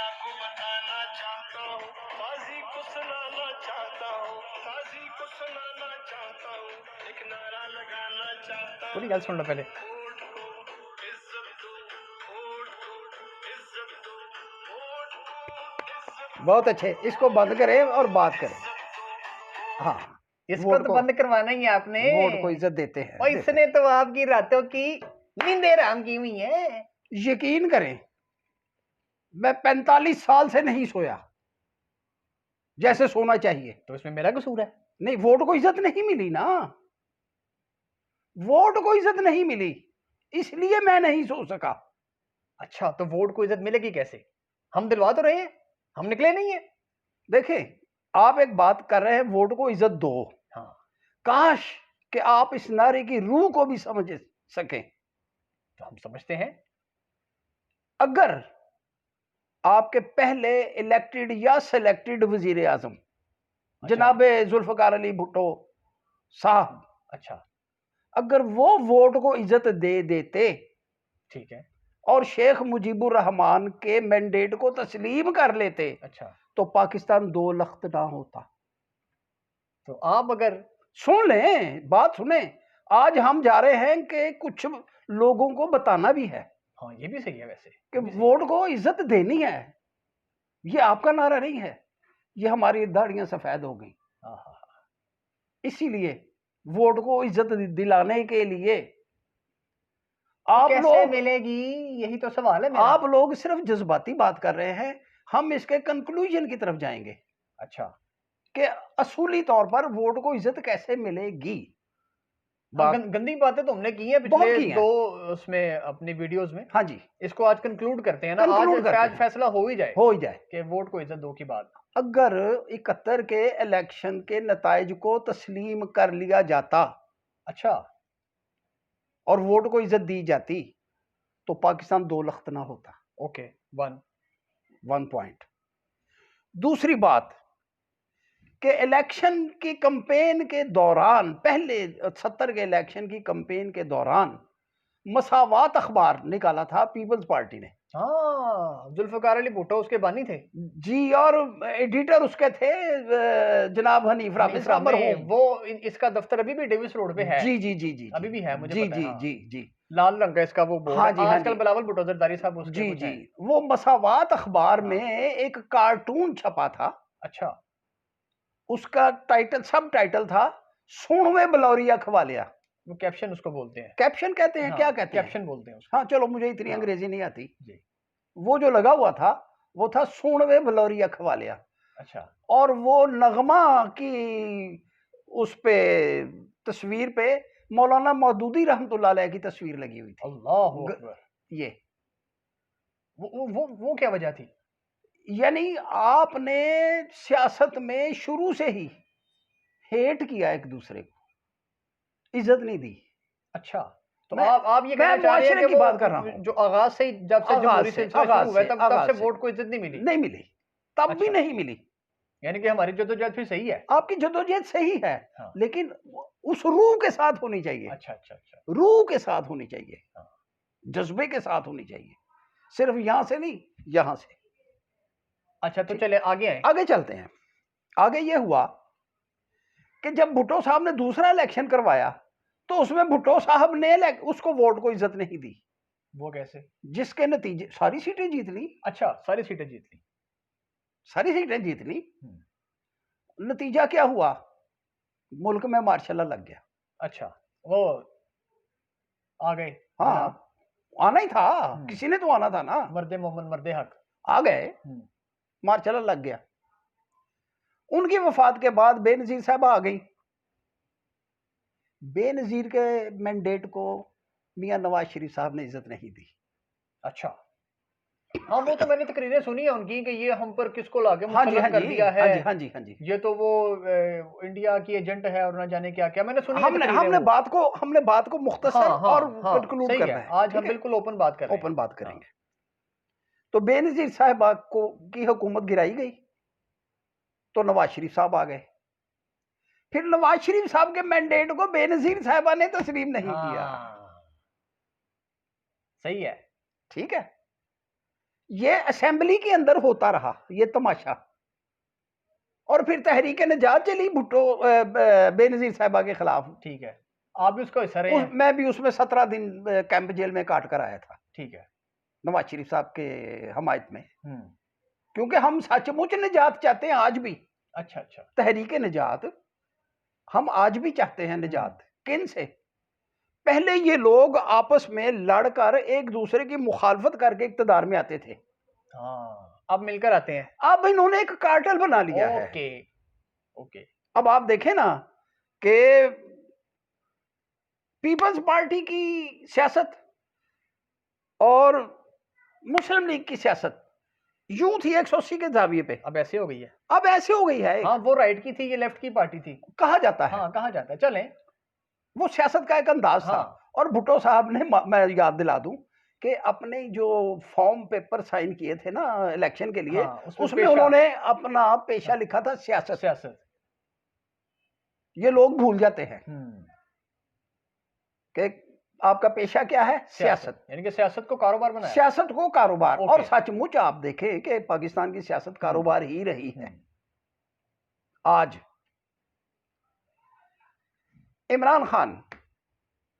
दुनिया को बताना चाहता हूँ, बाजी को सुनाना चाहता हूँ, बाजी को सुनाना चाहता हूँ, एक नारा लगाना चाहता हूँ। पूरी गल सुन लो पहले। वोट को इज्जत दो, वोट को इज्जत दो, वोट को इज्जत। बहुत अच्छे, इसको बंद करें और बात करें। हाँ, इसको तो बंद करवाना ही है आपने। वोट को इज्जत देते हैं। और इसने तो आपकी रातों की नींदें हराम की हुई है। यकीन करें, मैं 45 साल से नहीं सोया जैसे सोना चाहिए। तो इसमें मेरा कसूर है? नहीं, वोट को इज्जत नहीं मिली ना, वोट को इज्जत नहीं मिली, इसलिए मैं नहीं सो सका। अच्छा, तो वोट को इज्जत मिलेगी कैसे? हम दिलवा तो रहे हैं, हम निकले नहीं है। देखें, आप एक बात कर रहे हैं, वोट को इज्जत दो। हाँ, काश कि आप इस नारे की रूह को भी समझ सकें। तो हम समझते हैं। अगर आपके पहले इलेक्टेड या सिलेक्टेड वजीर आजम जनाब जुल्फकार अली भुट्टो साहब, अच्छा, अगर वो वोट को इज्जत दे देते, ठीक है, और शेख मुजीबुर रहमान के मैंडेट को तस्लीम कर लेते, अच्छा, तो पाकिस्तान 2 लख्त ना होता। तो आप अगर सुन लें, बात सुने, आज हम जा रहे हैं कि कुछ लोगों को बताना भी है। हाँ, ये भी सही है वैसे कि वोट को इज्जत देनी है। ये आपका नारा नहीं है, ये हमारी दाढ़ियां सफेद हो गई। इसीलिए वोट को इज्जत दिलाने के लिए आप कैसे लोग मिलेगी, यही तो सवाल है मेरा। आप लोग सिर्फ जज्बाती बात कर रहे हैं, हम इसके कंक्लूजन की तरफ जाएंगे। अच्छा, कि असूली तौर पर वोट को इज्जत कैसे मिलेगी। गंदी बातें तो हमने की है पिछले 2 उसमें अपनी वीडियोस में। हाँ जी, इसको आज कंक्लूड करते हैं ना। आज फैसला हो ही जाए कि वोट को इज्जत दो की बात। अगर 71 के इलेक्शन के नताइज को तस्लीम कर लिया जाता, अच्छा, और वोट को इज्जत दी जाती, तो पाकिस्तान 2 लख्त ना होता। Okay, 1 point. दूसरी बात कि इलेक्शन की कैंपेन के दौरान, पहले 70 के इलेक्शन की कैंपेन के दौरान मसावात अखबार निकाला था पीपल्स पार्टी ने। हाँ, जुल्फकार अली भुट्टो उसके बानी थे जी, और एडिटर उसके थे जनाब हनीफ रामे साहब। वो इसका दफ्तर अभी भी डेविस रोड पे है। जी जी जी जी, अभी भी है, मुझे जी पता जी है। हाँ। जी जी, लाल रंग का इसका वो बोर्ड हाँ है। जी, हाँ आजकल जी, बिलावल भुट्टो जरदारी साहब उसके जी कुछ जी, हैं। वो मसावात अखबार में एक कार्टून छपा था। अच्छा, उसका टाइटल, सब टाइटल था, सुनवे बलौरिया खवालिया। वो कैप्शन उसको बोलते हैं। कैप्शन कहते हैं। हाँ, क्या कहते हैं? कैप्शन बोलते हैं उसको। हाँ, चलो, मुझे इतनी हाँ, अंग्रेजी नहीं आती जी। वो जो लगा हुआ था, वो था सुनवे बलौरिया खवालिया। अच्छा, और वो नगमा की उस पे तस्वीर पे मौलाना मौदूदी रहमतुल्लाह अलैह की तस्वीर लगी हुई थी। अल्लाहु अकबर। ये वो क्या वजह थी? यानी आपने सियासत में शुरू से ही हेट किया एक दूसरे को, इज्जत नहीं दी। अच्छा, तो आप ये कहना चाह रहे हैं कि बात कर रहा हूं, जो आगाज से, जब से जमहूरी सिलसिला शुरू हुआ तब से वोट को इज्जत नहीं मिली? नहीं मिली, तब भी नहीं मिली। यानी कि हमारी जद्दोजहद फिर सही है। आपकी जद्दोजहद सही है, लेकिन उस रूह के साथ होनी चाहिए। अच्छा अच्छा अच्छा, रूह के साथ होनी चाहिए, जज्बे के साथ होनी चाहिए, सिर्फ यहां से नहीं, यहां से। अच्छा, तो चले आगे चलते हैं। आगे ये हुआ कि जब भुट्टो साहब ने दूसरा इलेक्शन करवाया, तो उसमें भुट्टो साहब ने उसको वोट को इज्जत नहीं दी। वो कैसे? जिसके नतीजे सारी सीटें जीत ली। अच्छा, सारी सीटें जीत ली। सारी सीटें जीत ली। नतीजा क्या हुआ? मुल्क में मार्शल लग गया। अच्छा, वो आ गए। हाँ, आना ही था, किसी ने तो आना था ना। मर्दे मोमन मर्दे हक आ गए, मार्शल लग गया। उनकी वफात के बाद बेनजीर साहब आ गई। बेनजीर के मैंडेट को मियां नवाज शरीफ साहब ने इज्जत नहीं दी। अच्छा, हाँ, वो तो मैंने तकरीरें सुनी है उनकी कि ये हम पर किसको लाके मुसल्लत कर दिया है। हाँ जी, हाँ जी, ये तो वो इंडिया की एजेंट है और ना जाने क्या क्या, मैंने सुनी। हमने बात को मुख्तसर और कंक्लूड करना है। आज हम बिल्कुल ओपन बात कर रहे हैं। ओपन बात करेंगे। तो बेनजीर साहब को की हुकूमत गिराई गई, तो नवाज शरीफ साहब आ गए। फिर नवाज शरीफ साहब के मैंडेट को बेनजीर साहबा ने तस्लीम नहीं किया। सही है, ठीक है। ये असेंबली के अंदर होता रहा ये तमाशा, और फिर तहरीक निजात चली भुट्टो बेनजीर साहिबा के खिलाफ। ठीक है, आप भी उसका हिस्सा रहे हैं। मैं भी उसमें 17 दिन कैंप जेल में काट कर आया था। ठीक है, नवाज शरीफ साहब के हमायत में, क्योंकि हम सचमुच निजात चाहते हैं आज भी। अच्छा अच्छा, तहरीक निजात हम आज भी चाहते हैं निजात। किन से? पहले ये लोग आपस में लड़कर एक दूसरे की मुखालफत करके इक्तदार में आते थे। हाँ, अब मिलकर आते हैं। अब इन्होंने एक कार्टेल बना लिया है। Okay okay. अब आप देखें ना कि पीपल्स पार्टी की सियासत और मुस्लिम लीग की सियासत यूं थी 180 के जाविये पे, अब ऐसे हो गई है। अब ऐसे हो गई है। हाँ, वो राइट की थी, ये लेफ्ट की पार्टी थी, कहा जाता है। हाँ कहा जाता है। चलें, वो सियासत का एक अंदाज था। हाँ। और भुट्टो साहब ने, मैं याद दिला दूं कि अपने जो फॉर्म पेपर साइन किए थे ना इलेक्शन के लिए, हाँ, उसमें उन्होंने अपना पेशा लिखा था सियासत। सियासत। ये लोग भूल जाते हैं कि आपका पेशा क्या है, सियासत। यानी कि सियासत को कारोबार बनाया, सियासत को कारोबार। ओके। और सचमुच आप देखें कि पाकिस्तान की सियासत कारोबार ही रही है। आज इमरान खान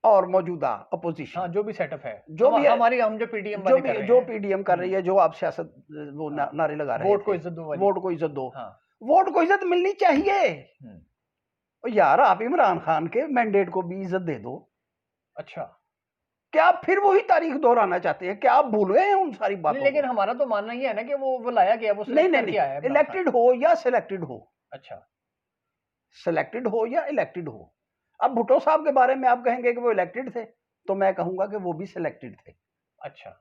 और मौजूदा अपोजिशन, हाँ, जो भी सेटअप है, जो भी हमारी, हम जो पीडीएम जो पीडीएम कर रही है, जो आप सियासत वो नारे लगा रहे हैं, वोट को इज्जत दो वाली। वोट को इज्जत दो। हाँ। वोट को इज्जत मिलनी चाहिए। यार आप इमरान खान के मैंडेट को भी इज्जत दे दो। अच्छा, क्या आप फिर वही तारीख दोहराना चाहते हैं? क्या आप भूल गए हैं उन सारी बातों? लेकिन हमारा तो मानना ही है ना कि वो लाया गया, वो नहीं नहीं नहीं, इलेक्टेड हो या सिलेक्टेड हो। अच्छा, सिलेक्टेड हो या इलेक्टेड हो। अब भुट्टो साहब के बारे में आप कहेंगे कि वो इलेक्टेड थे, तो मैं कहूंगा कि वो भी सिलेक्टेड थे। अच्छा,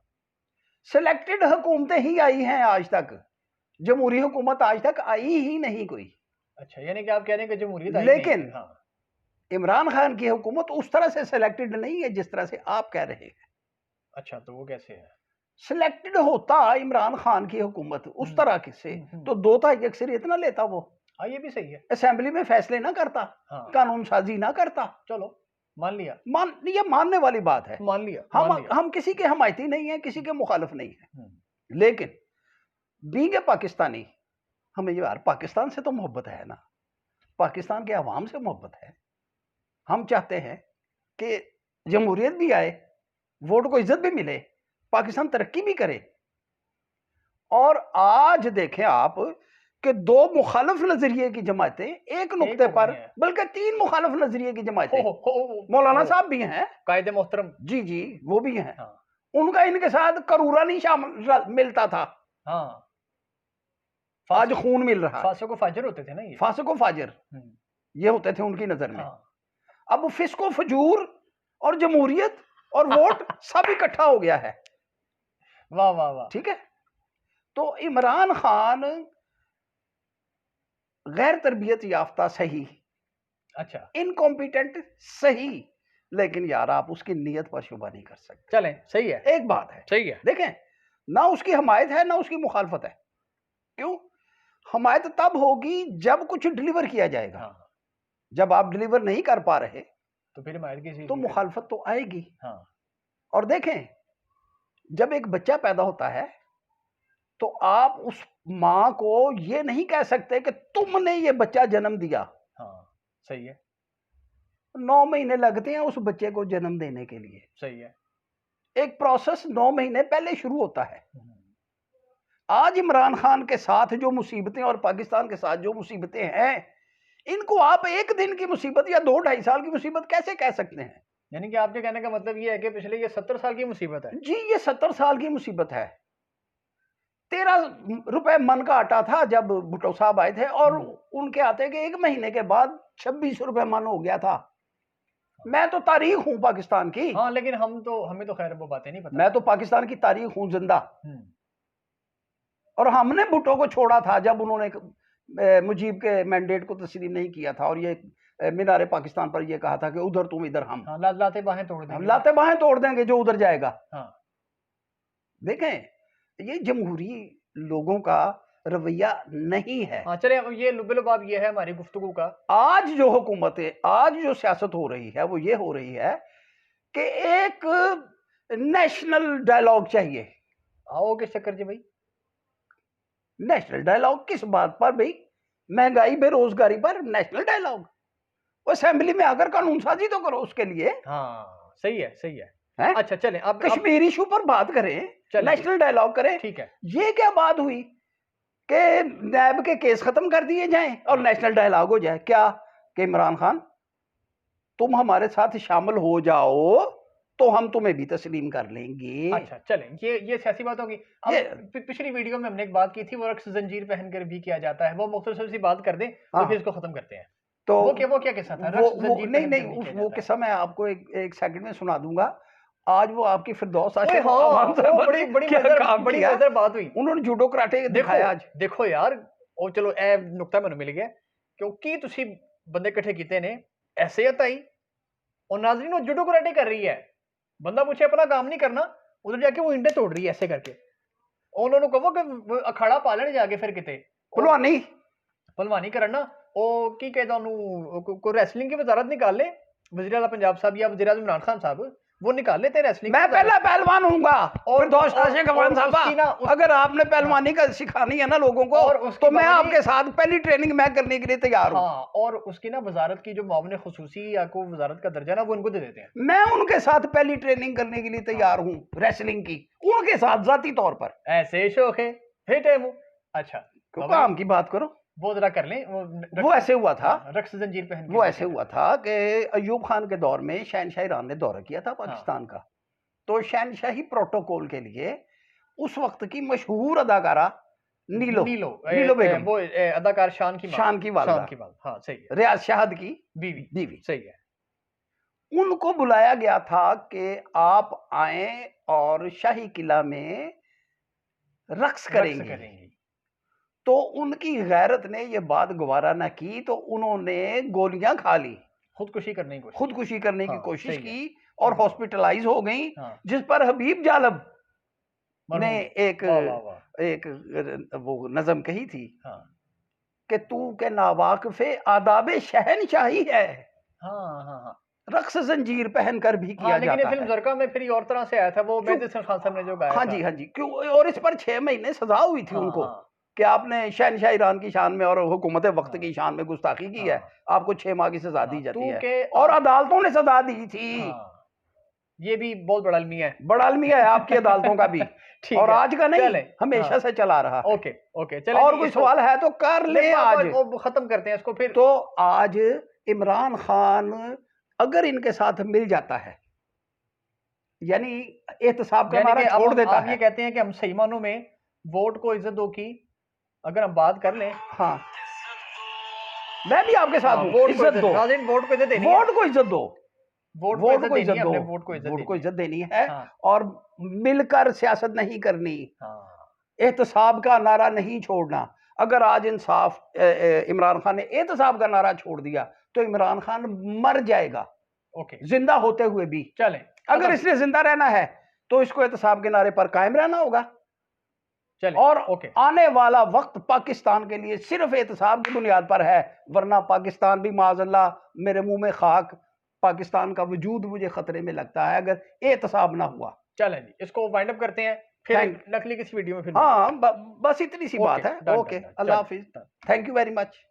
सिलेक्टेड हुकूमतें ही आई हैं आज तक, जमहूरी हुकूमत आज तक आई ही नहीं कोई। अच्छा, यानी कि आप कह रहे हैं कि जमहूरियत आई लेकिन नहीं। हाँ। इमरान खान की हुकूमत उस तरह से सिलेक्टेड नहीं है जिस तरह से आप कह रहे हैं। अच्छा, तो वो कैसे है? सिलेक्टेड होता इमरान खान की हुकूमत उस तरह से, तो 2 अक्सरियत ना लेता वो। हाँ, ये भी सही है। असेंबली में फैसले ना करता, हाँ। कानून साजी ना करता। चलो, मान लिया, ये मानने वाली बात है। मान लिया। हम किसी के हमायती नहीं है, किसी के मुखालिफ नहीं है। लेकिन बीइंग ए पाकिस्तानी, हमें यार पाकिस्तान से तो मोहब्बत है ना, पाकिस्तान के अवाम से मोहब्बत है। हम चाहते हैं कि जमहूरियत भी आए, वोट को इज्जत भी मिले, पाकिस्तान तरक्की भी करे। और आज देखें आप कि 2 मुखालिफ नजरिए की जमातें एक नुक्ते पर, बल्कि 3 मुखालिफ नजरिए की जमातें, मौलाना साहब भी हैं, कायदे मोहतरम, जी जी वो भी हैं। हाँ। उनका इनके साथ करूरा नहीं शामिल मिलता था। हाँ, आज खून मिल रहा है। फासिक व फाजिर होते थे ना ये, फासिक व फाजिर ये होते थे उनकी नजर में। हाँ। अब फिस्को फजूर और जमहूरियत और वोट सब इकट्ठा हो गया है। वाह वाह वाह। ठीक है, तो इमरान खान गैर तरबियत याफ्ता सही, अच्छा, इनकॉम्पिटेंट सही, लेकिन यार आप उसकी नीयत पर शुबा नहीं कर सकते। चलें, सही है, एक बात है, सही है। देखें, ना उसकी हमायत है ना उसकी मुखालफत है। क्यों? हमायत तब होगी जब कुछ डिलीवर किया जाएगा। हाँ। जब आप डिलीवर नहीं कर पा रहे तो फिर हमायत की तो मुखालफत तो आएगी। हाँ। और देखें, जब एक बच्चा पैदा होता है तो आप उस मां को ये नहीं कह सकते कि तुमने ये बच्चा जन्म दिया। हाँ, सही है। 9 महीने लगते हैं उस बच्चे को जन्म देने के लिए। सही है। एक प्रोसेस 9 महीने पहले शुरू होता है। आज इमरान खान के साथ जो मुसीबतें और पाकिस्तान के साथ जो मुसीबतें हैं, इनको आप एक दिन की मुसीबत या 2-2.5 साल की मुसीबत कैसे कह सकते हैं? यानी कि आपके कहने का मतलब ये है कि पिछले ये 70 साल की मुसीबत है। जी, ये 70 साल की मुसीबत है। 13 रुपए मन का आटा था जब भुट्टो साहब आए थे, और उनके आते के 1 महीने के बाद 26 रुपए मन हो गया था। मैं तो तारीख हूं पाकिस्तान की। हाँ, लेकिन हमें तो खैर वो बातें नहीं पता। मैं तो पाकिस्तान की तारीख हूं जिंदा। और हमने भुट्टो को छोड़ा था जब उन्होंने मुजीब के मैंडेट को तस्लीम नहीं किया था, और ये मीनारे पाकिस्तान पर ये कहा था कि उधर तुम इधर हम। हाँ, लाते बाहें तोड़ देंगे। लाते बाहें तोड़ देंगे जो उधर जाएगा। हाँ। देखें, ये जमहूरी लोगों का रवैया नहीं है। हाँ, चले, ये लुब ये है हमारी गुफ्तगू का। आज जो हुकूमत है, आज जो सियासत हो रही है, वो ये हो रही है कि एक नेशनल डायलॉग चाहिए। आओ किस चक्कर जी भाई? नेशनल डायलॉग किस बात पर भाई? महंगाई बेरोजगारी पर नेशनल डायलॉग? वो असेंबली में आकर कानून साजी तो करो उसके लिए। हाँ सही है, सही है। है? अच्छा चलें, अब कश्मीर इशू पर बात करें, चलें। नेशनल डायलॉग करें। ठीक है। ये क्या बात हुई कि नैब के केस खत्म कर दिए जाएं और नेशनल डायलॉग हो जाए? क्या कि इमरान खान तुम हमारे साथ शामिल हो जाओ तो हम तुम्हें भी तस्लीम कर लेंगे। अच्छा चलें, ये सियासी बात होगी। अब पिछली वीडियो में हमने एक बात की थी, वो रक्स जंजीर पहनकर भी किया जाता है, वो मुख्तसर सी बात कर दें तो हाँ। फिर इसको खत्म करते हैं। तो वो क्या किस्सा था? वो, रक्स जंजीर नहीं पहनकर नहीं भी किया वो जाता किस्सा मैं आपको एक सेकंड में सुना दूंगा। आज वो आपकी फिरदौस है। ओए हाँ, वो बड़ी मजेदार बात हुई। उन्होंने जूडो कराटे दिखाया आज। देखो यार, ओ चलो ए नुक्ता मैंने मिल गया, क्योंकि तुसी बंदे इकट्ठे कीते ने ऐसे हताई और नाज़रीन वो जूडो कराटे कर रही है, बंदा मुझे अपना काम नहीं करना, उधर जाके वो इंडे तोड़ रही है ऐसे करके। उन्होंने कहो कि अखाड़ा पालन जाके फिर किते भलवानी करना ओ की कहता हूं को रेसलिंग की वजारत निकाल ले, वज़ीर आला पंजाब साहब या वज़ीर आज़म इमरान खान साहब, वो निकाल लेते रेसलिंग। मैं पहला पहलवान हूंगा और साहब, अगर आपने पहलवानी का सिखानी है ना लोगों को, तो मैं आपके साथ पहली ट्रेनिंग मैं करने के लिए तैयार हूँ। हाँ, और उसकी ना वजारत की जो मामले खुसूसी या को वजारत का दर्जा ना वो उनको दे देते हैं। मैं उनके साथ पहली ट्रेनिंग करने के लिए तैयार हूँ रेसलिंग की, उनके साथ जाती तौर पर। ऐसे शौक है टाइम। अच्छा क्यों काम की बात करो, वो जरा कर लें। वो ऐसे हुआ था, रक्स जंजीर पहन वो ऐसे हुआ था कि अयूब खान के दौर में शहनशाह ईरान ने दौरा किया था पाकिस्तान का। तो शहनशाही प्रोटोकॉल के लिए उस वक्त की मशहूर अदाकारा नीलो बेगम, वो अदाकार शान की वालदा, हाँ सही है, रियाज शाहद की बीवी सही है। उनको बुलाया गया था कि आप आए और शाही किला में रक्स करेंगे। तो उनकी गैरत ने ये बात गवारा ना की, तो उन्होंने गोलियां खा ली, खुदकुशी करने की कोशिश की और हॉस्पिटलाइज हो गई। जिस पर हबीब जालब ने एक वो नज़म कही थी कि तू के नावाकिफे आदाबे शहनशाही है। रक्स जंजीर पहनकर भी किया जाता है। लेकिन फिल्म ज़रका में फिर और तरह से आया था, वो मेहदी हसन खान साहब ने जो गाया। हाँ जी, क्यों? और इस पर 6 महीने सजा हुई थी उनको कि आपने शहनशाह ईरान की शान में और हुकूमत वक्त की शान में गुस्ताखी की है, आपको 6 माह की सजा दी जाती है, और अदालतों ने सजा दी थी। ये भी बहुत बड़ा अलमिया है, आपकी अदालतों का भी और आज का नहीं, हमेशा से चला रहा। ओके चले। और कोई सवाल है तो कर ले, आज खत्म करते हैं इसको फिर। तो आज इमरान खान अगर इनके साथ मिल जाता है, यानी एहतसाब का नारा छोड़ देता है। ये कहते हैं कि हम सही मानों में वोट को इज्जत दो की अगर हम बात कर लें। हाँ, मैं भी आपके साथ हूं। इज्जत दो, वोट को इज्जत देनी, वोट को इज्जत दो, वोट को इज्जत देनी है और मिलकर सियासत नहीं करनी, एहतसाब का नारा नहीं छोड़ना। अगर आज इमरान खान ने एहतसाब का नारा छोड़ दिया तो इमरान खान मर जाएगा, जिंदा होते हुए भी। चलें, अगर इसने जिंदा रहना है तो इसको एहतसाब के नारे पर कायम रहना होगा। और आने वाला वक्त पाकिस्तान के लिए सिर्फ एहतसाब की बुनियाद पर है, वरना पाकिस्तान भी माज़अल्लाह, मेरे मुंह में खाक, पाकिस्तान का वजूद मुझे खतरे में लगता है अगर एहतसाब ना हुआ। चलें जी, इसको वाइंड अप करते हैं, फिर नकली किसी वीडियो में फिर। हाँ, बस इतनी सी बात है। Okay, Allah Hafiz, thank you very much.